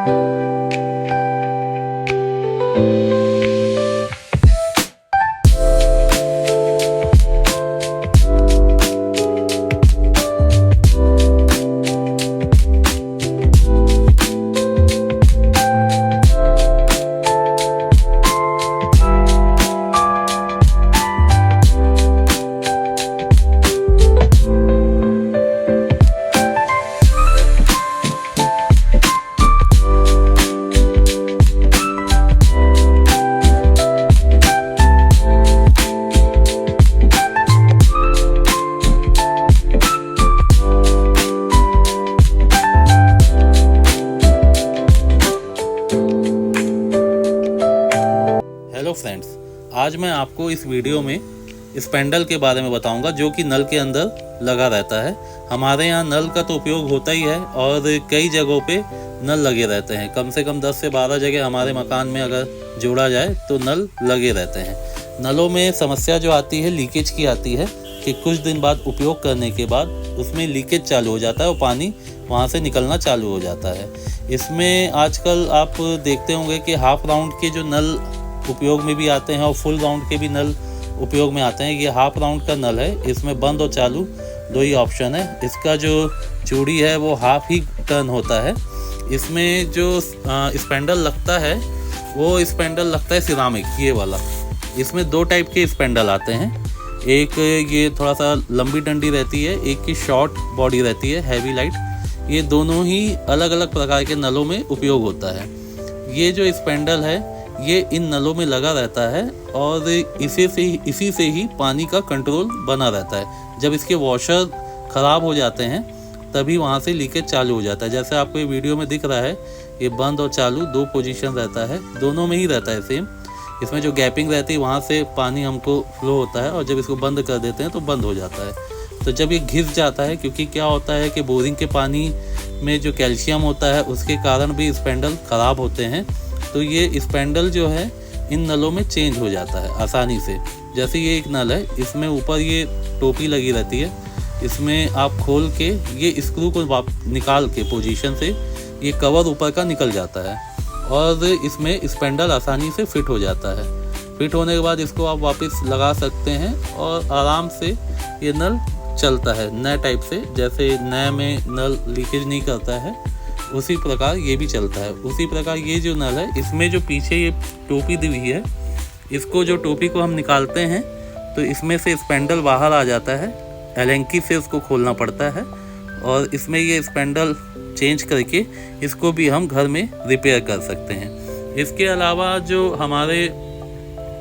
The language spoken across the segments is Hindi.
हेलो फ्रेंड्स, आज मैं आपको इस वीडियो में स्पैंडल के बारे में बताऊंगा जो कि नल के अंदर लगा रहता है। हमारे यहाँ नल का तो उपयोग होता ही है और कई जगहों पे नल लगे रहते हैं। कम से कम 10 से 12 जगह हमारे मकान में अगर जोड़ा जाए तो नल लगे रहते हैं। नलों में समस्या जो आती है लीकेज की आती है कि कुछ दिन बाद उपयोग करने के बाद उसमें लीकेज चालू हो जाता है और पानी वहाँ से निकलना चालू हो जाता है। इसमें आजकल आप देखते होंगे कि हाफ राउंड के जो नल उपयोग में भी आते हैं और फुल राउंड के भी नल उपयोग में आते हैं। ये हाफ राउंड का नल है, इसमें बंद और चालू दो ही ऑप्शन है। इसका जो चूड़ी है वो हाफ ही टर्न होता है। इसमें जो स्पैंडल लगता है वो स्पैंडल लगता है सिरामिक, ये वाला। इसमें 2 टाइप के स्पैंडल आते हैं। एक ये थोड़ा सा लंबी डंडी रहती है, एक की शॉर्ट बॉडी रहती है, हैवी लाइट। ये दोनों ही अलग अलग प्रकार के नलों में उपयोग होता है। ये जो स्पैंडल है ये इन नलों में लगा रहता है और इसी से ही पानी का कंट्रोल बना रहता है। जब इसके वॉशर ख़राब हो जाते हैं तभी वहाँ से लीकेज चालू हो जाता है। जैसे आपको ये वीडियो में दिख रहा है, ये बंद और चालू 2 पोजीशन रहता है, दोनों में ही रहता है सेम। इसमें जो गैपिंग रहती है वहाँ से पानी हमको फ्लो होता है और जब इसको बंद कर देते हैं तो बंद हो जाता है। तो जब ये घिस जाता है, क्योंकि क्या होता है कि बोरिंग के पानी में जो कैल्शियम होता है उसके कारण भी स्पैंडल ख़राब होते हैं। तो ये स्पैंडल जो है इन नलों में चेंज हो जाता है आसानी से। जैसे ये एक नल है, इसमें ऊपर ये टोपी लगी रहती है, इसमें आप खोल के ये स्क्रू को निकाल के पोजीशन से ये कवर ऊपर का निकल जाता है और इसमें स्पैंडल आसानी से फिट हो जाता है। फिट होने के बाद इसको आप वापस लगा सकते हैं और आराम से ये नल चलता है नए टाइप से। जैसे नए में नल लीकेज नहीं करता है उसी प्रकार ये भी चलता है। उसी प्रकार ये जो नल है, इसमें जो पीछे ये टोपी दी हुई है, इसको जो टोपी को हम निकालते हैं तो इसमें से स्पैंडल बाहर आ जाता है। एलेंकी से उसको खोलना पड़ता है और इसमें ये स्पैंडल चेंज करके इसको भी हम घर में रिपेयर कर सकते हैं। इसके अलावा जो हमारे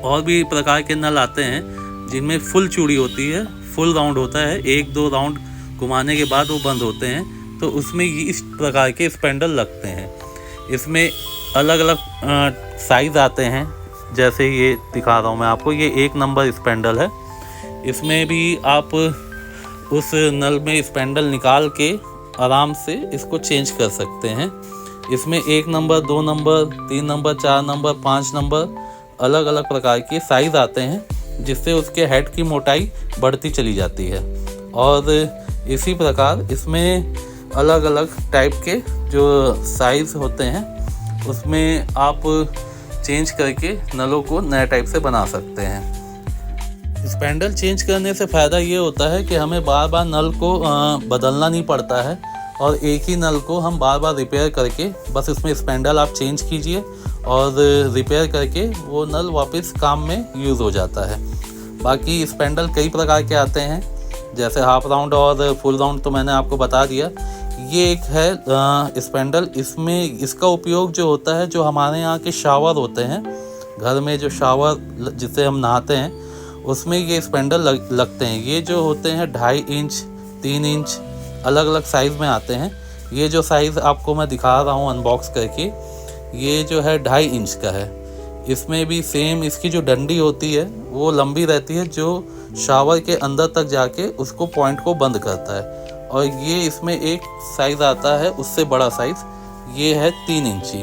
और भी प्रकार के नल आते हैं जिनमें फुल चूड़ी होती है, फुल राउंड होता है, 1-2 राउंड घुमाने के बाद वो बंद होते हैं, तो उसमें ये इस प्रकार के स्पैंडल लगते हैं। इसमें अलग अलग साइज़ आते हैं, जैसे ये दिखा रहा हूँ मैं आपको, ये 1 नंबर स्पैंडल है। इसमें भी आप उस नल में स्पैंडल निकाल के आराम से इसको चेंज कर सकते हैं। इसमें 1 number, 2 number, 3 number, 4 number, 5 number अलग अलग प्रकार के साइज़ आते हैं, जिससे उसके हेड की मोटाई बढ़ती चली जाती है। और इसी प्रकार इसमें अलग अलग टाइप के जो साइज़ होते हैं उसमें आप चेंज करके नलों को नए टाइप से बना सकते हैं। स्पैंडल चेंज करने से फ़ायदा ये होता है कि हमें बार बार नल को बदलना नहीं पड़ता है और एक ही नल को हम बार बार रिपेयर करके बस इसमें स्पैंडल आप चेंज कीजिए और रिपेयर करके वो नल वापस काम में यूज़ हो जाता है। बाकी स्पैंडल कई प्रकार के आते हैं, जैसे हाफ राउंड और फुल राउंड तो मैंने आपको बता दिया। ये एक है स्पैंडल। इसमें इसका उपयोग जो होता है, जो हमारे यहाँ के शावर होते हैं, घर में जो शावर जिससे हम नहाते हैं उसमें ये स्पैंडल लगते हैं। ये जो होते हैं 2.5 इंच, 3 इंच अलग अलग साइज़ में आते हैं। ये जो साइज़ आपको मैं दिखा रहा हूँ अनबॉक्स करके, ये जो है 2.5 इंच का है। इसमें भी सेम इसकी जो डंडी होती है वो लंबी रहती है, जो शावर के अंदर तक जाके उसको पॉइंट को बंद करता है। और ये इसमें एक साइज़ आता है उससे बड़ा साइज़, ये है 3 इंची।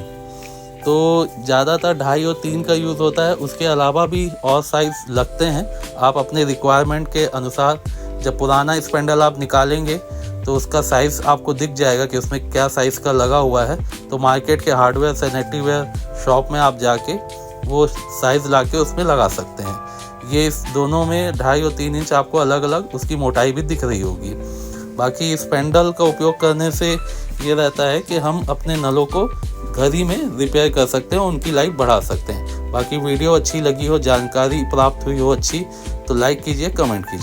तो ज़्यादातर 2.5 और 3 का यूज़ होता है। उसके अलावा भी और साइज़ लगते हैं। आप अपने रिक्वायरमेंट के अनुसार जब पुराना स्पैंडल आप निकालेंगे तो उसका साइज़ आपको दिख जाएगा कि उसमें क्या साइज़ का लगा हुआ है। तो मार्केट के हार्डवेयर सैनिटरी वेयर शॉप में आप जाके वो साइज़ ला के उसमें लगा सकते हैं। ये इस दोनों में 2.5 और 3 इंच आपको अलग अलग उसकी मोटाई भी दिख रही होगी। बाकी इस स्पैंडल का उपयोग करने से ये रहता है कि हम अपने नलों को घर ही में रिपेयर कर सकते हैं, उनकी लाइफ बढ़ा सकते हैं। बाकी वीडियो अच्छी लगी हो, जानकारी प्राप्त हुई हो अच्छी, तो लाइक कीजिए, कमेंट कीजिए।